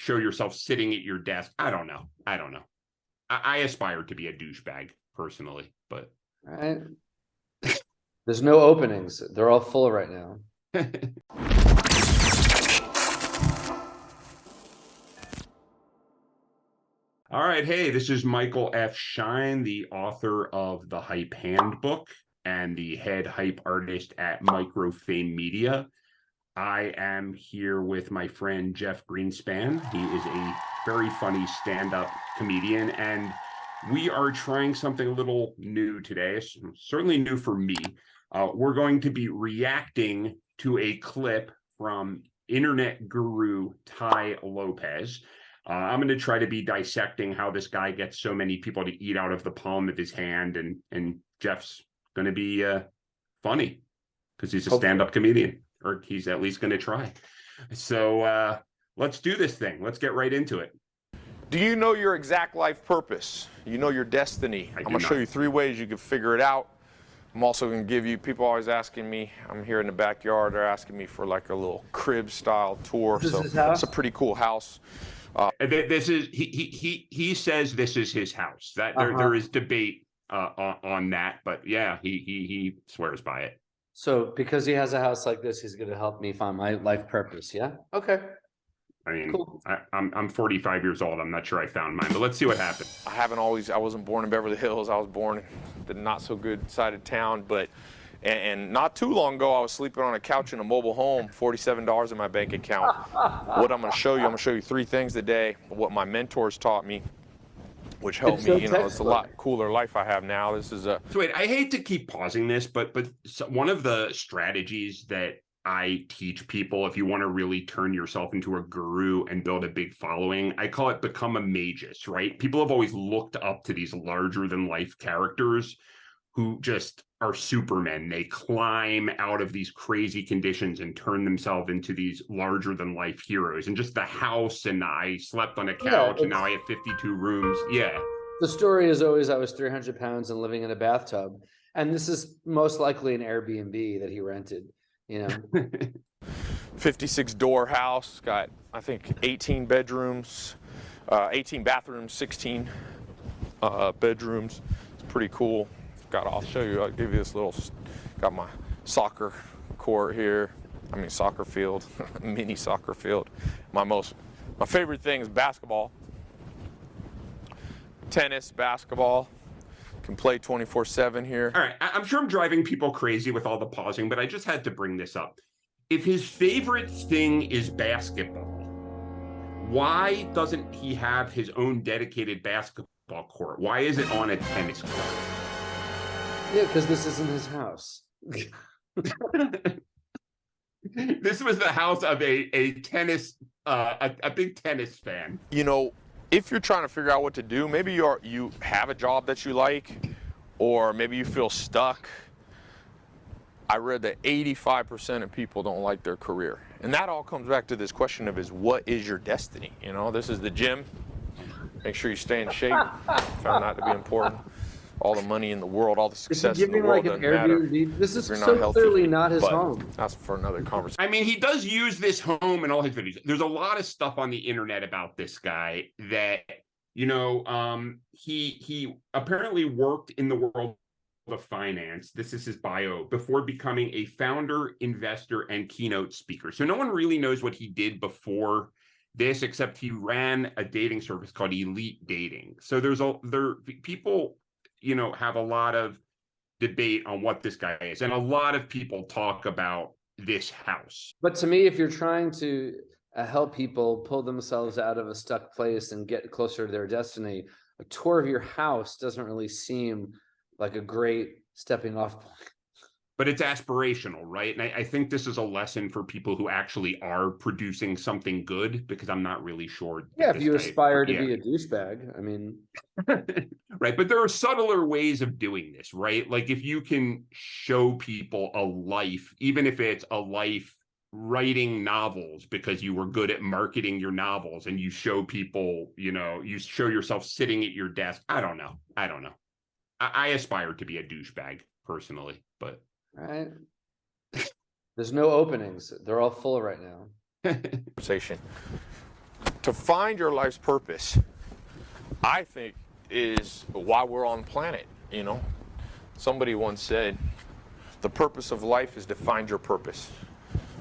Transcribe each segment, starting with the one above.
show yourself sitting at your desk. I don't know. I aspire to be a douchebag personally, but All right. There's no openings. They're all full right now. All right. Hey, this is Michael F. Schein, the author of The Hype Handbook and the head hype artist at Microfame Media. I am here with my friend Jeff Greenspan. He is a very funny stand-up comedian, and we are trying something a little new today, certainly new for me. We're going to be reacting to a clip from internet guru Tai Lopez. I'm going to try to be dissecting how this guy gets so many people to eat out of the palm of his hand, and Jeff's going to be funny because he's a stand-up comedian, or he's at least going to try. So let's do this thing. Let's get right into it. Do you know your exact life purpose? You know your destiny? I'm going to show you 3 ways you can figure it out. I'm also going to give you, people always asking me, I'm here in the backyard, they're asking me for like a little crib style tour. So it's a pretty cool house. This is he says this is his house. That there is debate on that, but yeah, he swears by it. So because he has a house like this, he's going to help me find my life purpose. Yeah. Okay. I mean, cool. I'm 45 years old. I'm not sure I found mine, but let's see what happens. I wasn't born in Beverly Hills. I was born in the not so good side of town, but and not too long ago, I was sleeping on a couch in a mobile home, $47 in my bank account. What I'm going to show you 3 things today, what my mentors taught me, which helped me, it's a lot cooler life I have now. This is a... So wait, I hate to keep pausing this, but one of the strategies that I teach people, if you want to really turn yourself into a guru and build a big following, I call it become a magus, right? People have always looked up to these larger than life characters who just are supermen. They climb out of these crazy conditions and turn themselves into these larger than life heroes. And just the house, and I slept on a couch, and now I have 52 rooms. Yeah. The story is always I was 300 pounds and living in a bathtub. And this is most likely an Airbnb that he rented, 56 door house, got, I think, 18 bedrooms, 18 bathrooms, 16 bedrooms. It's pretty cool. I'll show you, I'll give you this little, got my soccer court here. I mean, soccer field, mini soccer field. My favorite thing is basketball. Tennis, basketball. Can play 24/7 here. All right, I'm sure I'm driving people crazy with all the pausing, but I just had to bring this up. If his favorite thing is basketball, why doesn't he have his own dedicated basketball court? Why is it on a tennis court? Yeah, because this isn't his house. This was the house of a tennis, a big tennis fan. If you're trying to figure out what to do, maybe you have a job that you like, or maybe you feel stuck. I read that 85% of people don't like their career. And that all comes back to this question of what is your destiny? This is the gym. Make sure you stay in shape. Found that to be important. All the money in the world, all the success in the world doesn't matter. This is so clearly not his home. That's for another conversation. I mean, he does use this home in all his videos. There's a lot of stuff on the internet about this guy that, he apparently worked in the world of finance. This is his bio before becoming a founder, investor, and keynote speaker. So no one really knows what he did before this, except he ran a dating service called Elite Dating. So people have a lot of debate on what this guy is. And a lot of people talk about this house. But to me, if you're trying to help people pull themselves out of a stuck place and get closer to their destiny, a tour of your house doesn't really seem like a great stepping off point. But it's aspirational, right? And I think this is a lesson for people who actually are producing something good, because I'm not really sure. Yeah, if you aspire to be a douchebag, I mean. Right, but there are subtler ways of doing this, right? Like if you can show people a life, even if it's a life writing novels because you were good at marketing your novels, and you show people, you show yourself sitting at your desk. I don't know. I aspire to be a douchebag personally, but. All right. There's no openings. They're all full right now. Conversation. to find your life's purpose, I think, is why we're on the planet, you know? Somebody once said, the purpose of life is to find your purpose.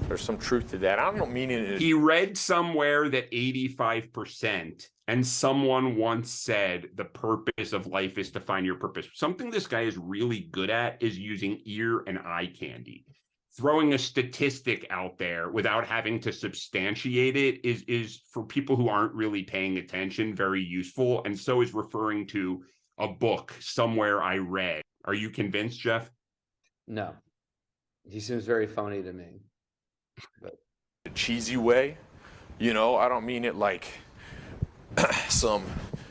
There's some truth to that. I don't mean it. He read somewhere that 85%, and someone once said the purpose of life is to find your purpose. Something this guy is really good at is using ear and eye candy. Throwing a statistic out there without having to substantiate it is for people who aren't really paying attention, very useful. And so is referring to a book somewhere I read. Are you convinced, Jeff? No, he seems very phony to me. But A cheesy way, you know, I don't mean it like some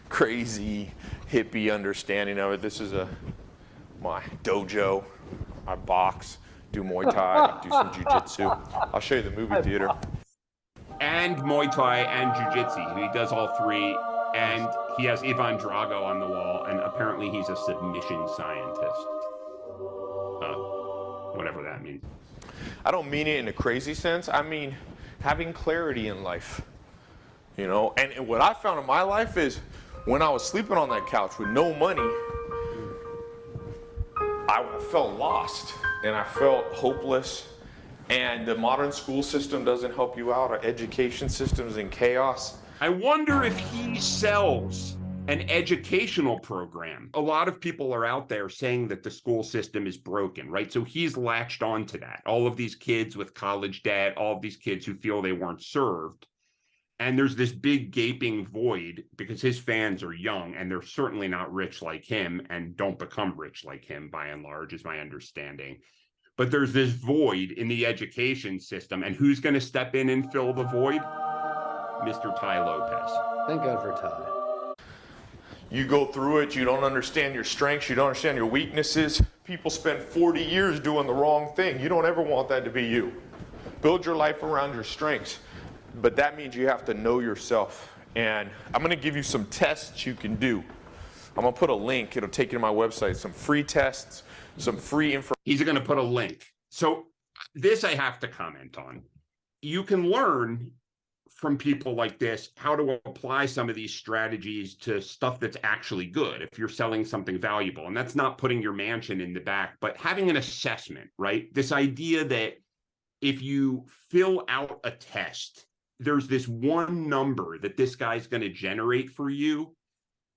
crazy hippie understanding of it. This is my dojo. I box, do Muay Thai, do some jiu-jitsu. I'll show you the movie theater. And Muay Thai and Jiu-Jitsu. He does all three. And he has Ivan Drago on the wall. And apparently he's a submission scientist. Whatever that means. I don't mean it in a crazy sense. I mean having clarity in life, you know. And what I found in my life is when I was sleeping on that couch with no money, I felt lost and I felt hopeless. And the modern school system doesn't help you out. Our education system's in chaos. I wonder if he sells an educational program. A lot of people are out there saying that the school system is broken, right? So he's latched onto that. All of these kids with college debt, all of these kids who feel they weren't served. And there's this big gaping void because his fans are young and they're certainly not rich like him and don't become rich like him by and large, is my understanding. But there's this void in the education system. And who's going to step in and fill the void? Mr. Tai Lopez. thank God for Tai. You go through it, you don't understand your strengths, you don't understand your weaknesses. People spend 40 years doing the wrong thing. You don't ever want that to be you. Build your life around your strengths, but that means you have to know yourself. And I'm gonna give you some tests you can do. I'm gonna put a link, it'll take you to my website, some free tests, some free information. He's going to put a link. So this I have to comment on. You can learn from people like this how to apply some of these strategies to stuff that's actually good if you're selling something valuable. And that's not putting your mansion in the back, but having an assessment, right? This idea that if you fill out a test, there's this one number that this guy's going to generate for you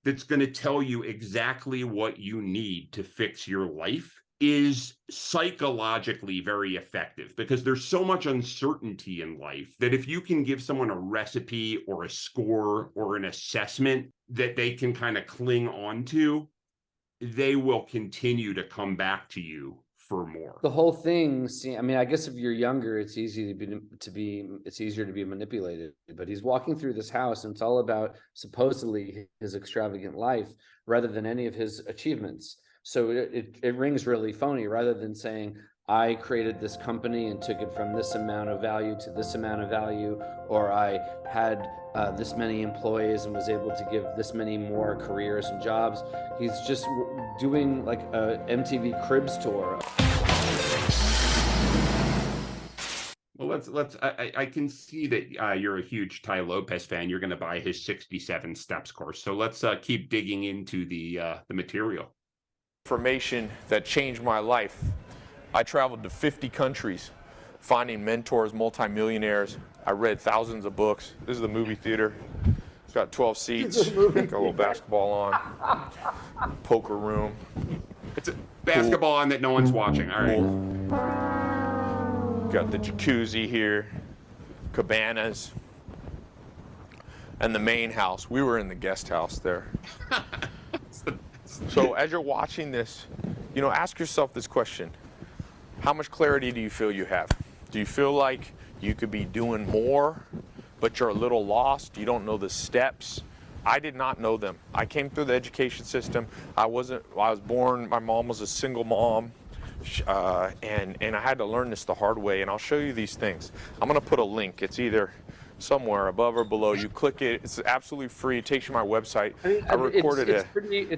that's going to tell you exactly what you need to fix your life is psychologically very effective because there's so much uncertainty in life that if you can give someone a recipe or a score or an assessment that they can kind of cling on to, they will continue to come back to you for more. The whole thing, see, I mean, I guess if you're younger, it's easy it's easier to be manipulated. But he's walking through this house and it's all about supposedly his extravagant life rather than any of his achievements. So it rings really phony rather than saying, I created this company and took it from this amount of value to this amount of value, or I had this many employees and was able to give this many more careers and jobs. He's just doing like a MTV Cribs tour. Well, I can see that you're a huge Tai Lopez fan. You're going to buy his 67 steps course. So let's keep digging into the material. Information that changed my life. I traveled to 50 countries, finding mentors, multimillionaires. I read thousands of books. This is the movie theater. It's got 12 seats, got a little basketball on, poker room. It's a basketball on that no one's watching. All right. Got the jacuzzi here, cabanas, and the main house. We were in the guest house there. So as you're watching this, you know, ask yourself this question. How much clarity do you feel you have? Do you feel like you could be doing more, but you're a little lost? You don't know the steps? I did not know them. I came through the education system. I was born, my mom was a single mom, and I had to learn this the hard way, and I'll show you these things. I'm gonna put a link. It's either somewhere above or below. You click it, it's absolutely free. It takes you to my website. I recorded it's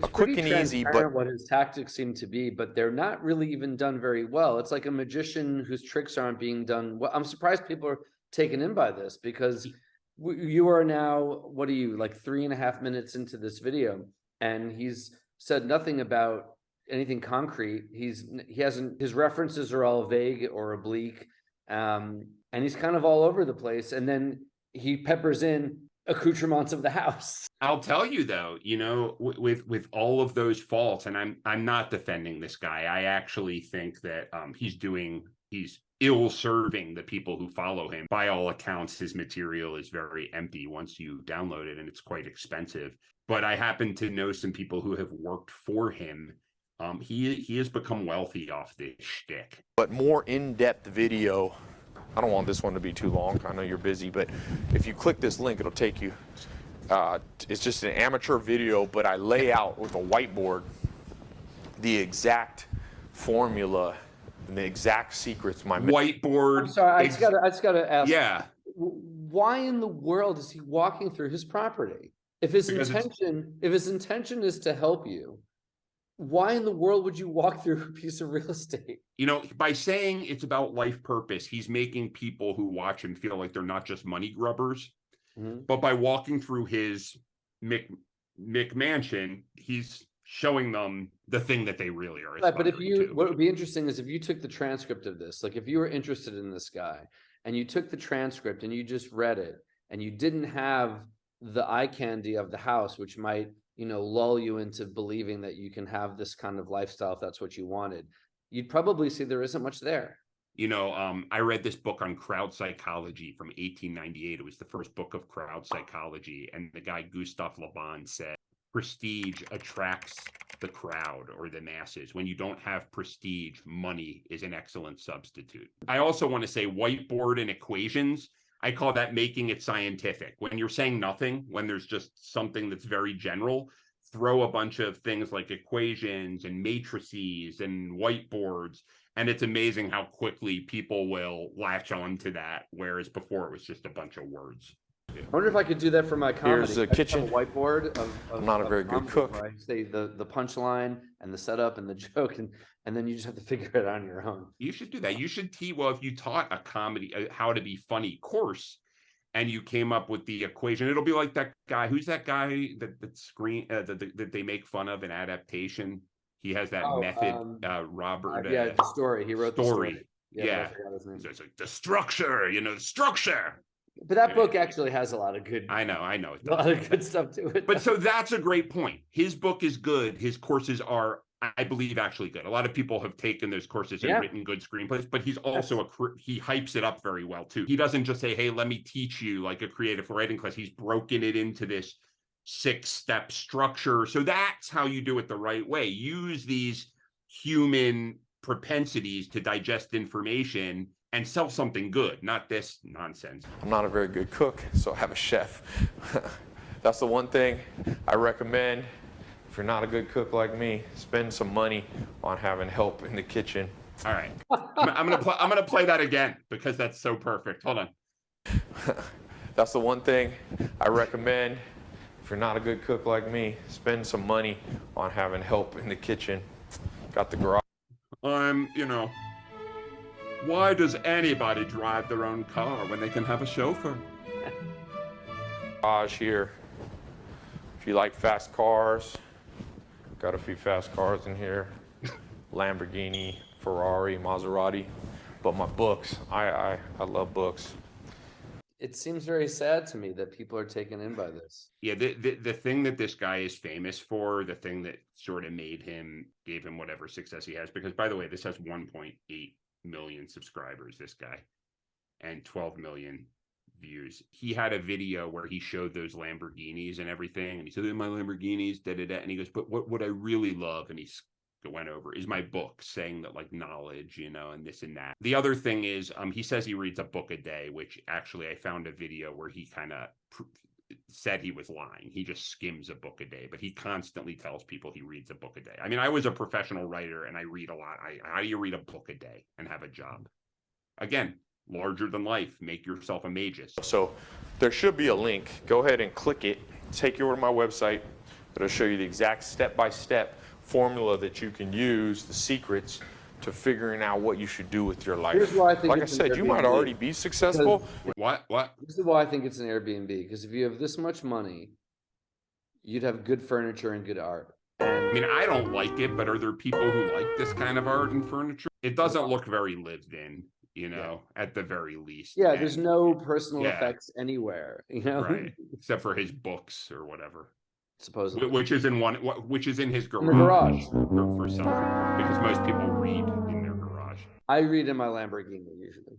a quick and easy, but what his tactics seem to be, but they're not really even done very well. It's like a magician whose tricks aren't being done well. I'm surprised people are taken in by this because You are now, what are you, like 3.5 minutes into this video, and he's said nothing about anything concrete. He hasn't, his references are all vague or oblique, and he's kind of all over the place. And then he peppers in accoutrements of the house. I'll tell you though, you know, with all of those faults, and I'm not defending this guy. I actually think that he's ill-serving the people who follow him. By all accounts, his material is very empty once you download it, and it's quite expensive. But I happen to know some people who have worked for him. He has become wealthy off this shtick. But more in-depth video. I don't want this one to be too long. I know you're busy, but if you click this link, it'll take you. It's just an amateur video, but I lay out with a whiteboard the exact formula and the exact secrets. My whiteboard. I'm sorry, I just gotta ask. Yeah. Why in the world is he walking through his property? If his intention is to help you, why in the world would you walk through a piece of real estate? You know, by saying it's about life purpose, he's making people who watch him feel like they're not just money grubbers. Mm-hmm. But by walking through his McMansion, he's showing them the thing that they really are. Right, but what would be interesting is if you took the transcript of this, like if you were interested in this guy and you took the transcript and you just read it and you didn't have the eye candy of the house, which might, you know, lull you into believing that you can have this kind of lifestyle if that's what you wanted, you'd probably see there isn't much there. You know, I read this book on crowd psychology from 1898. It was the first book of crowd psychology. And the guy, Gustave Le Bon, said, prestige attracts the crowd or the masses. When you don't have prestige, money is an excellent substitute. I also want to say whiteboard and equations. I call that making it scientific. When you're saying nothing, when there's just something that's very general, throw a bunch of things like equations and matrices and whiteboards. And it's amazing how quickly people will latch on to that, whereas before it was just a bunch of words. I wonder if I could do that for my comedy. Here's the kitchen. A whiteboard of I'm not a very good cook. Where I say the punchline and the setup and the joke, and then you just have to figure it out on your own. You should do that. You should if you taught a comedy, how to be funny course, and you came up with the equation, it'll be like that guy. Who's that guy that they make fun of in Adaptation? He has that method, Robert. Yeah, the story. He wrote the story. Yeah. So it's like the structure, structure. But that book actually has a lot of good. I know. A lot of good stuff to it. But so that's a great point. His book is good. His courses are, I believe, actually good. A lot of people have taken those courses and written good screenplays, but he's also he hypes it up very well too. He doesn't just say, "Hey, let me teach you like a creative writing class." He's broken it into this 6-step structure. So that's how you do it the right way. Use these human propensities to digest information and sell something good, not this nonsense. I'm not a very good cook, so I have a chef. That's the one thing I recommend. If you're not a good cook like me, spend some money on having help in the kitchen. All right, I'm gonna play that again because that's so perfect. Hold on. That's the one thing I recommend. If you're not a good cook like me, spend some money on having help in the kitchen. Got the garage. Why does anybody drive their own car when they can have a chauffeur? Garage here. If you like fast cars, got a few fast cars in here. Lamborghini, Ferrari, Maserati. But my books, I love books. It seems very sad to me that people are taken in by this. Yeah, the thing that this guy is famous for, the thing that sort of gave him whatever success he has, because by the way, this has 1.8 million subscribers, this guy, and 12 million views. He had a video where he showed those Lamborghinis and everything, and he said, my Lamborghinis, da-da-da, and he goes, but what I really love, and he went over, is my book, saying that like knowledge, and this and that. The other thing is, he says he reads a book a day, which actually I found a video where he kind of said he was lying. He just skims a book a day, but he constantly tells people he reads a book a day. I mean, I was a professional writer and I read a lot. How do you read a book a day and have a job? Again, larger than life. Make yourself a magus. So there should be a link. Go ahead and click it. Take you over to my website. It'll show you the exact step-by-step formula that you can use, the secrets to figuring out what you should do with your life. Here's why I think like I it's an said, you might Airbnb. already be successful. What? This is why I think it's an Airbnb, because if you have this much money, you'd have good furniture and good art. I mean, I don't like it, but are there people who like this kind of art and furniture? It doesn't look very lived in, you know, at the very least. Yeah, there's no personal yeah. effects anywhere, you know? Right, except for his books or whatever. Supposedly. Which is in his garage. In the garage. For some, because most people read in their garage. I read in my Lamborghini usually.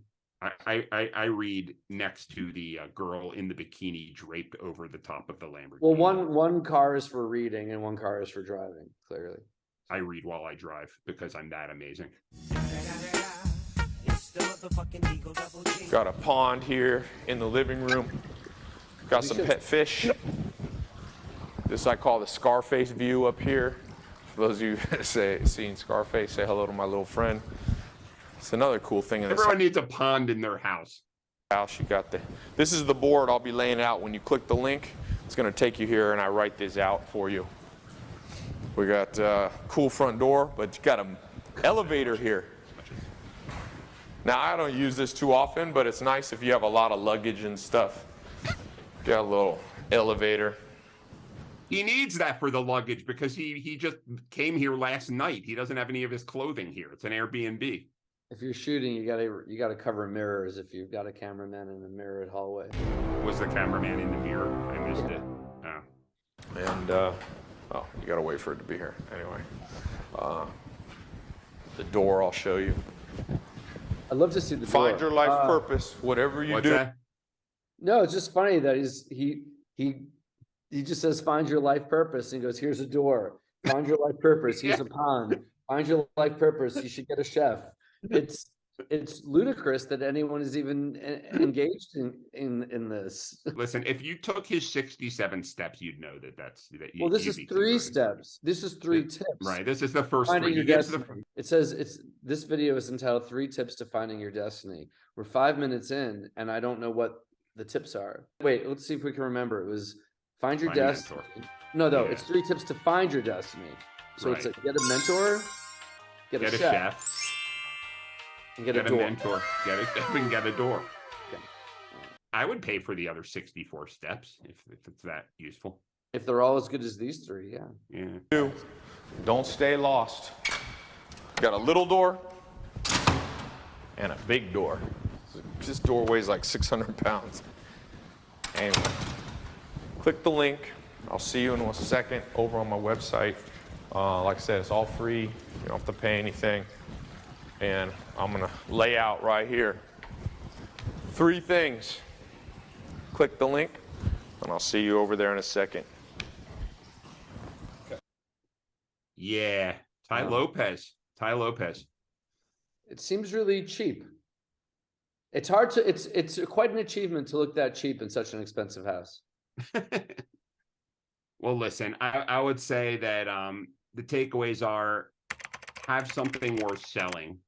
I read next to the girl in the bikini draped over the top of the Lamborghini. Well, one car is for reading and one car is for driving, clearly. I read while I drive because I'm that amazing. Got a pond here in the living room. Got some pet fish. This I call the Scarface view up here. For those of you who seen Scarface, say hello to my little friend. It's another cool thing in this Everyone needs a pond in their house. You got this is the board I'll be laying out. When you click the link, it's going to take you here, and I write this out for you. We got a cool front door, but you got an elevator here. Now, I don't use this too often, but it's nice if you have a lot of luggage and stuff. Got a little elevator. He needs that for the luggage because he just came here last night. He doesn't have any of his clothing here. It's an Airbnb. If you're shooting, you gotta cover mirrors if you've got a cameraman in a mirrored hallway. Was the cameraman in the mirror? I missed it. Oh. And oh, you gotta wait for it to be here. Anyway, the door I'll show you. I'd love to see the Find door. your life purpose, whatever you do. That? No, it's just funny that he just says find your life purpose and he goes, here's a door. Find your life purpose. Here's a pond. Find your life purpose. You should get a chef. It's ludicrous that anyone is even engaged in this. Listen, if you took his 67 steps, you'd know that's that. Well, this is 3 steps. This is 3 tips. Right. This is the first Finding 3. your destiny. It says this video is entitled 3 tips to finding your destiny. We're 5 minutes in, and I don't know what the tips are. Wait, let's see if we can remember. It was find your destiny. No, it's 3 tips to find your destiny. So it's like get a mentor, get a chef. And get a door. Mentor. Get a door. Okay. I would pay for the other 64 steps if it's that useful. If they're all as good as these 3, yeah. Yeah. Don't stay lost. Got a little door and a big door. This door weighs like 600 pounds. Anyway, click the link. I'll see you in a second over on my website. Like I said, it's all free. You don't have to pay anything. And I'm gonna lay out right here 3 things. Click the link, and I'll see you over there in a second. Yeah, Tai Lopez. It seems really cheap. It's hard to. It's quite an achievement to look that cheap in such an expensive house. Well, listen, I would say that the takeaways are have something worth selling.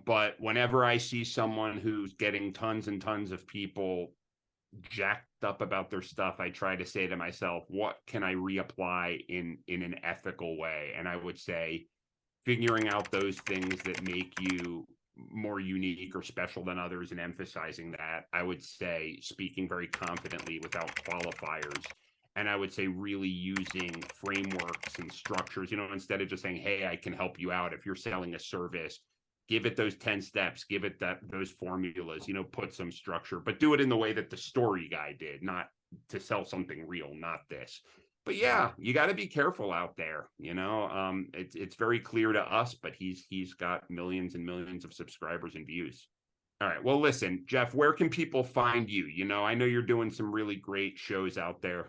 But whenever I see someone who's getting tons and tons of people jacked up about their stuff, I try to say to myself, what can I reapply in an ethical way? And I would say figuring out those things that make you more unique or special than others and emphasizing that. I would say speaking very confidently without qualifiers. And I would say really using frameworks and structures, instead of just saying, hey, I can help you out. If you're selling a service, give it those 10 steps, give it those formulas, put some structure, but do it in the way that the story guy did, not to sell something real, not this. But yeah, you got to be careful out there. It's very clear to us, but he's got millions and millions of subscribers and views. All right. Well, listen, Jeff, where can people find you? I know you're doing some really great shows out there.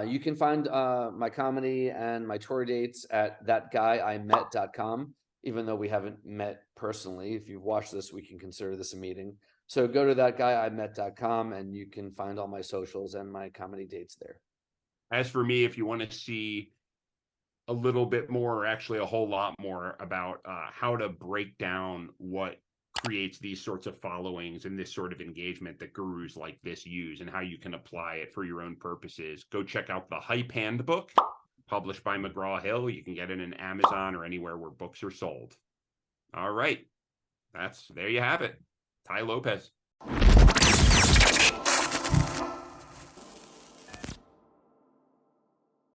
You can find my comedy and my tour dates at thatguyimet.com. Even though we haven't met personally. If you've watched this, we can consider this a meeting. So go to thatguyimet.com and you can find all my socials and my comedy dates there. As for me, if you want to see a little bit more, or actually a whole lot more about how to break down what creates these sorts of followings and this sort of engagement that gurus like this use and how you can apply it for your own purposes, go check out the Hype Handbook. Published by McGraw-Hill. You can get it in Amazon or anywhere where books are sold. All right. There you have it. Tai Lopez.